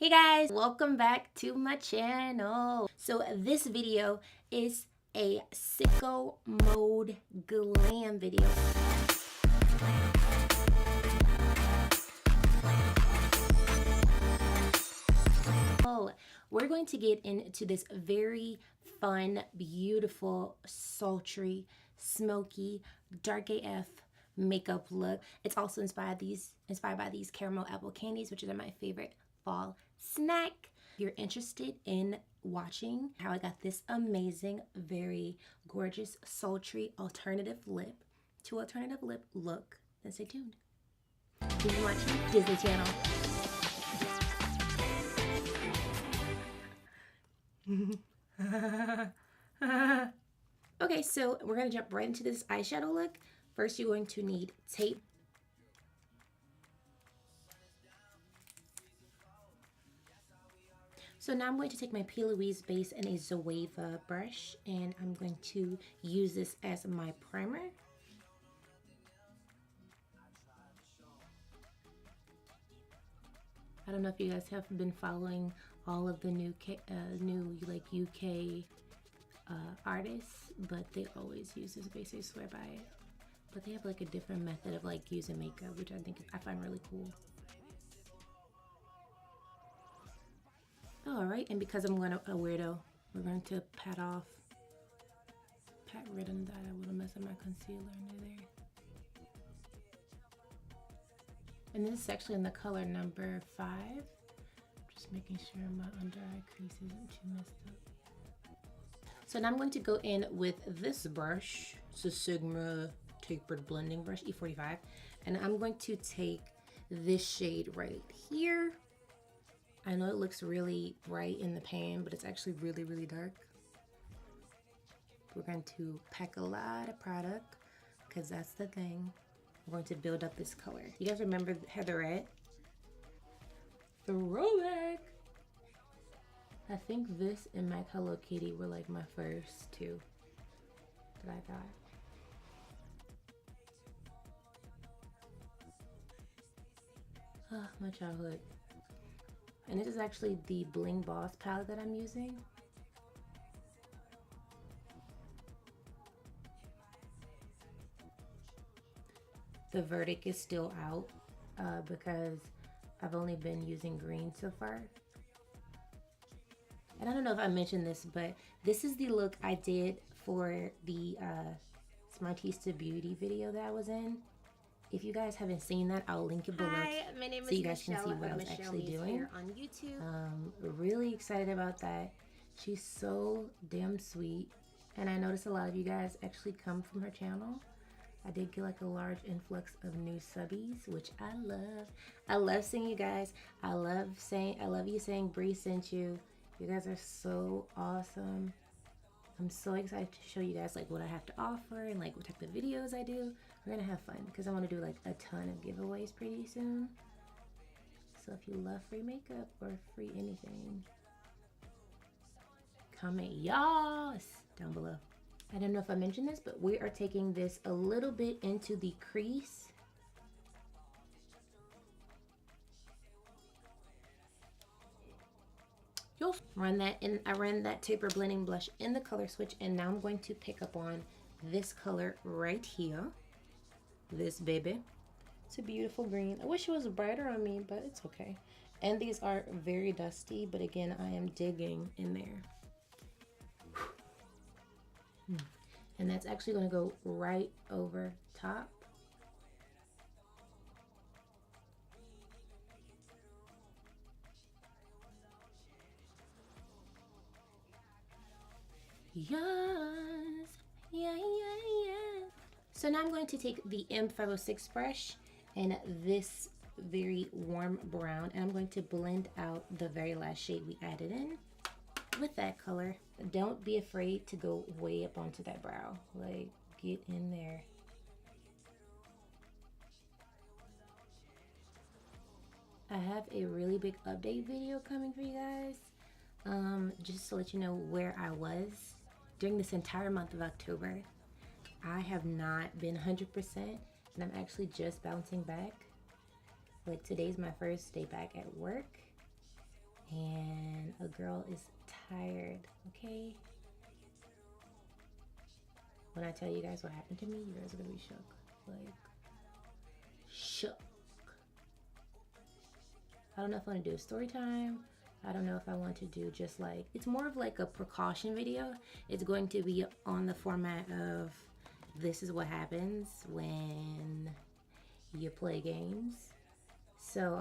Hey guys, welcome back to my channel. So this video is a sicko mode glam video. We're going to get into this very fun, beautiful, sultry, smoky, dark AF makeup look. It's also inspired by these caramel apple candies, which are my favorite fall snack. If you're interested in watching how I got this amazing, very gorgeous, sultry alternative lip look, then stay tuned. You're watching Disney Channel. Okay, so we're gonna jump right into this eyeshadow look. First, you're going to need tape. So now I'm going to take my P. Louise base and a Zoeva brush, and I'm going to use this as my primer. I don't know if you guys have been following all of the new UK artists, but they always use this base. I swear by it. But they have like a different method of like using makeup, which I find really cool. Alright, and because I'm a weirdo, we're going to pat rid of that. I will mess up my concealer under there. And this is actually in the color number 5. Just making sure my under eye crease isn't too messed up. So now I'm going to go in with this brush. It's a Sigma tapered blending brush, E45. And I'm going to take this shade right here. I know it looks really bright in the pan, but it's actually really, really dark. We're going to pack a lot of product because that's the thing. We're going to build up this color. You guys remember Heatherette? Throwback! I think this and my Hello Kitty were like my first two that I got. Ah, my childhood. And this is actually the Bling Boss palette that I'm using. The verdict is still out because I've only been using green so far. And I don't know if I mentioned this, but this is the look I did for the Smartista Beauty video that I was in. If you guys haven't seen that, I'll link it below. Hi, my name is so you guys Mishel. can see what I was actually doing here on YouTube. Really excited about that. She's so damn sweet, and I noticed a lot of you guys actually come from her channel. I did get like a large influx of new subbies, which I love. I love seeing you guys. I love you saying Bree sent you. You guys are so awesome. I'm so excited to show you guys like what I have to offer and like what type of videos I do. We're gonna have fun because I want to do like a ton of giveaways pretty soon. So if you love free makeup or free anything, comment yas down below. I don't know if I mentioned this, but we are taking this a little bit into the crease. You'll run that in. I ran that taper blending blush in the color switch, and now I'm going to pick up on this color right here. This baby. It's a beautiful green. I wish it was brighter on me, but it's okay. And these are very dusty, but again, I am digging in there. And that's actually going to go right over top. Yes, yeah. So now I'm going to take the M506 brush and this very warm brown, and I'm going to blend out the very last shade we added in with that color. Don't be afraid to go way up onto that brow. Like, get in there. I have a really big update video coming for you guys. Just to let you know where I was during this entire month of October. I have not been 100%, and I'm actually just bouncing back. Like, today's my first day back at work. girl is tired, okay? When I tell you guys what happened to me, you guys are gonna be shook. Like, shook. I don't know if I want to do a story time. I don't know if I want to do just like, it's more of like a precaution video. It's going to be on the format of, this is what happens when you play games. So,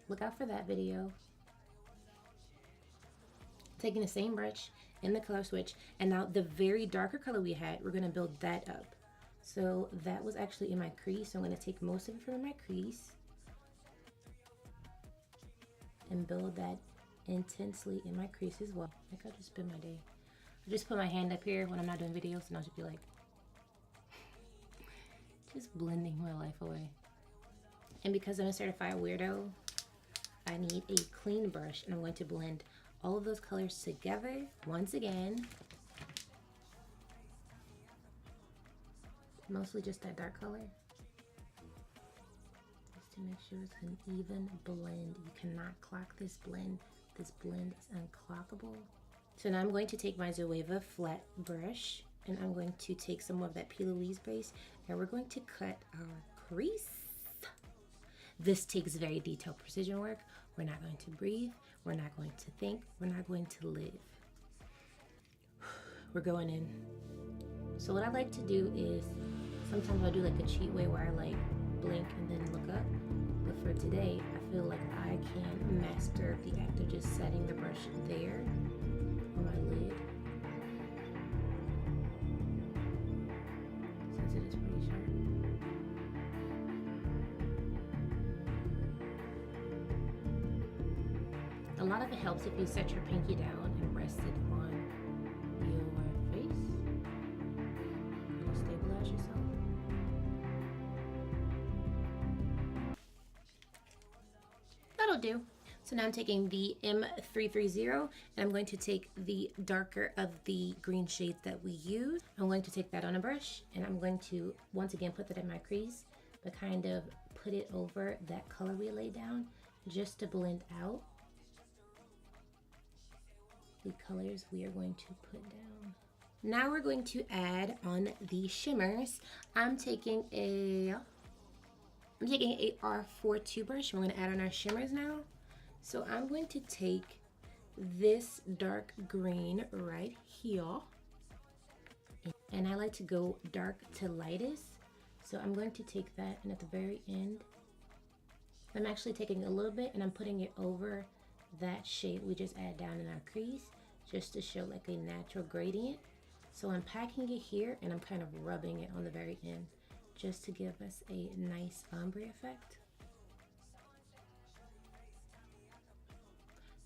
look out for that video. Taking the same brush in the color switch, and now the very darker color we had, we're gonna build that up. So that was actually in my crease, so I'm gonna take most of it from my crease and build that intensely in my crease as well. Like, I'll just spend my day. I just put my hand up here when I'm not doing videos, and I'll just be like, just blending my life away. And because I'm a certified weirdo, I need a clean brush, and I'm going to blend all of those colors together once again. Mostly just that dark color. Just to make sure it's an even blend. You cannot clock this blend. This blend is unclockable. So now I'm going to take my Zoeva flat brush, and I'm going to take some of that P. Louise base, and we're going to cut our crease. This takes very detailed precision work. We're not going to breathe. We're not going to think. We're not going to live. We're going in. So what I like to do is, sometimes I'll do like a cheat way where I like blink and then look up. But for today, I feel like I can master the act of just setting the brush there on my lid. Since it is pretty sharp. A lot of it helps if you set your pinky down and rest it on your face. It'll stabilize yourself. That'll do. So now I'm taking the M330, and I'm going to take the darker of the green shades that we use. I'm going to take that on a brush, and I'm going to once again put that in my crease, but kind of put it over that color we laid down just to blend out the colors we are going to put down. Now we're going to add on the shimmers. I'm taking a R42 brush. We're going to add on our shimmers now. So I'm going to take this dark green right here, and I like to go dark to lightest. So I'm going to take that, and at the very end, I'm actually taking a little bit and I'm putting it over that shade we just add down in our crease, just to show like a natural gradient. So I'm packing it here, and I'm kind of rubbing it on the very end just to give us a nice ombre effect.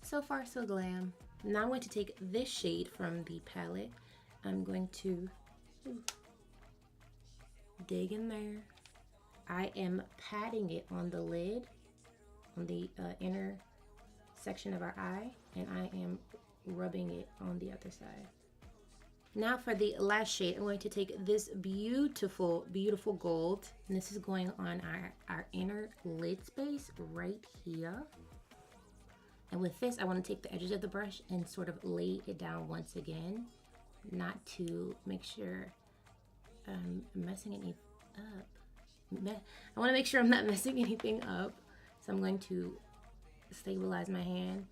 So far so glam. Now I'm going to take this shade from the palette. I'm going to dig in there. I am patting it on the lid, on the inner section of our eye, and I am rubbing it on the other side. Now for the last shade, I'm going to take this beautiful, beautiful gold, and this is going on our inner lid space right here. And with this, I want to take the edges of the brush and sort of lay it down once again, not to make sure I'm messing anything up. I want to make sure I'm not messing anything up. So I'm going to stabilize my hand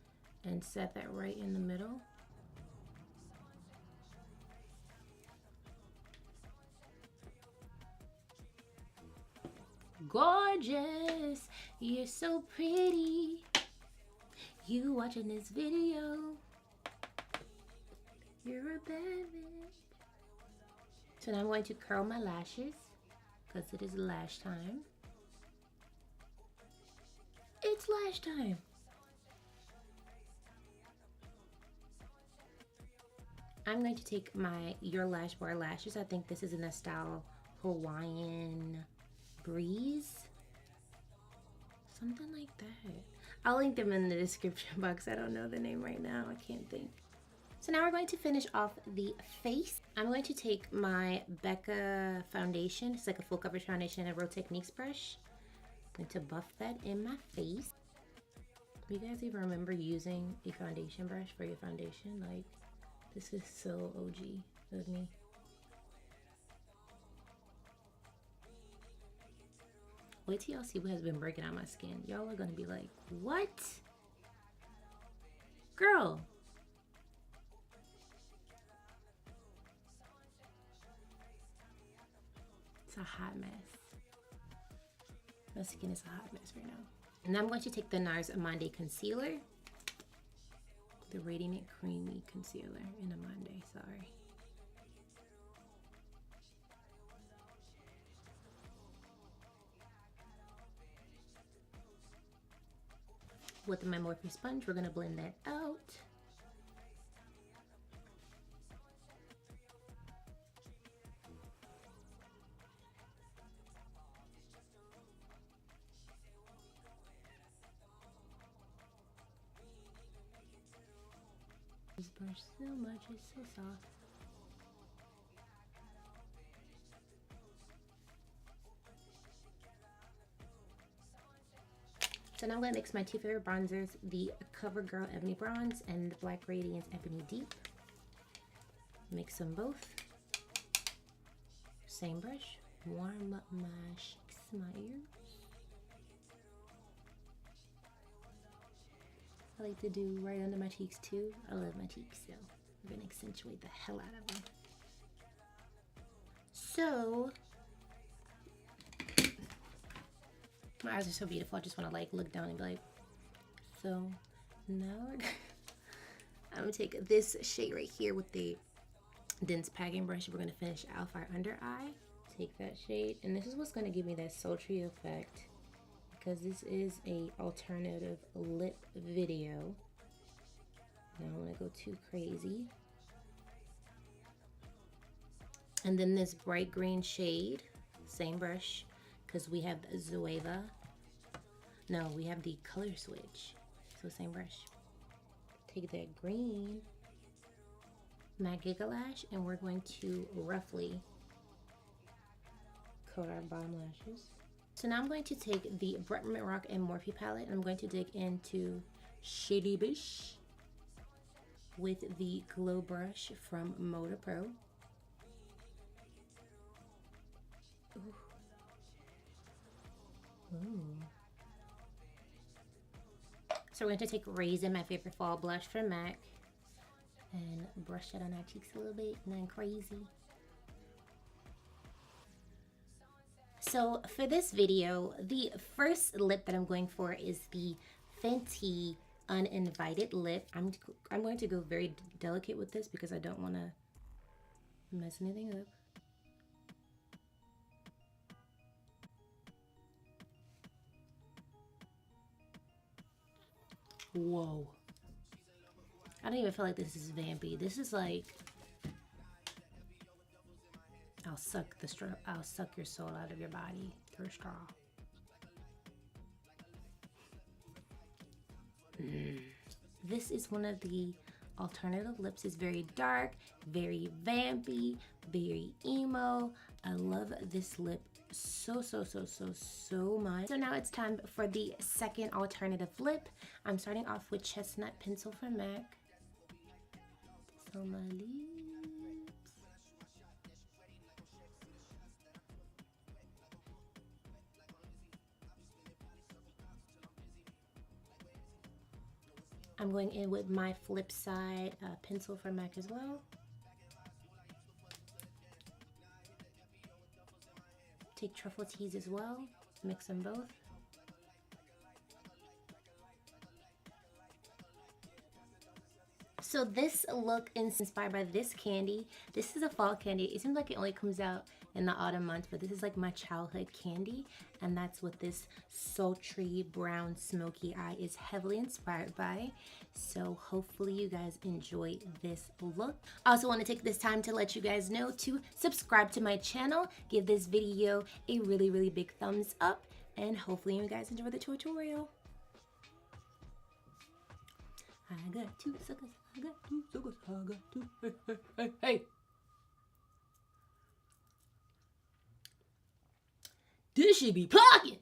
and set that right in the middle. Gorgeous, you're so pretty. You watching this video, you're a bad bitch. So now I'm going to curl my lashes because it is lash time. It's lash time. I'm going to take my YOURLASHBAR lashes. I think this is in the style Hawaiian Breeze, something like that. I'll link them in the description box. I don't know the name right now. I can't think. So now we're going to finish off the face. I'm going to take my BECCA foundation. It's like a full coverage foundation and a Real Techniques brush. I'm going to buff that in my face. Do you guys even remember using a foundation brush for your foundation? Like, this is so OG of me. Wait till y'all see what has been breaking out my skin. Y'all are gonna be like, what? Girl. It's a hot mess. My skin is a hot mess right now. And I'm going to take the NARS AMANDE concealer. The Radiant Creamy Concealer in AMANDE, sorry. With my Morphe sponge, we're gonna blend that out. This brush so much, it's so soft. So now I'm going to mix my two favorite bronzers, the COVERGIRL Ebony Bronze and the Black Radiance Ebony Deep. Mix them both. Same brush. Warm up my cheeks, my ears. I like to do right under my cheeks too. I love my cheeks, so I'm going to accentuate the hell out of them. So my eyes are so beautiful. I just want to like look down and be like, so now I'm gonna take this shade right here with the dense packing brush. We're gonna finish off our under eye. Take that shade, and this is what's gonna give me that sultry effect, because this is a alternative lip video. I don't want to go too crazy. And then this bright green shade, same brush, because we have Zoeva. No, we have the color switch. So same brush. Take that green, my Giga Lash, and we're going to roughly coat our bottom lashes. So now I'm going to take the BRETMAN'S Rock and Morphe palette, and I'm going to dig into Shady Bish with the Glow Brush from Moda Pro. Ooh. Ooh. So we're going to take Raizen, my favorite fall blush from MAC, and brush it on our cheeks a little bit, nothing crazy. So for this video, the first lip that I'm going for is the Fenty Uninvited lip. I'm going to go very delicate with this because I don't want to mess anything up. Whoa. I don't even feel like this is vampy. This is like, I'll suck your soul out of your body through a straw. This is one of the alternative lips. It's very dark, very vampy, very emo. I love this lip so much. So now it's time for the second alternative lip. I'm starting off with Chestnut Pencil from MAC. So my lips. I'm going in with my Flipside pencil from MAC as well. Take Truffle Teas as well, mix them both. So this look is inspired by this candy. This is a fall candy. It seems like it only comes out in the autumn months, but this is like my childhood candy, and that's what this sultry brown smoky eye is heavily inspired by. So hopefully you guys enjoy this look. I also want to take this time to let you guys know to subscribe to my channel, give this video a really big thumbs up, and hopefully you guys enjoy the tutorial. I got two suckers, I got two suckers, I got two, hey. This should be plugging.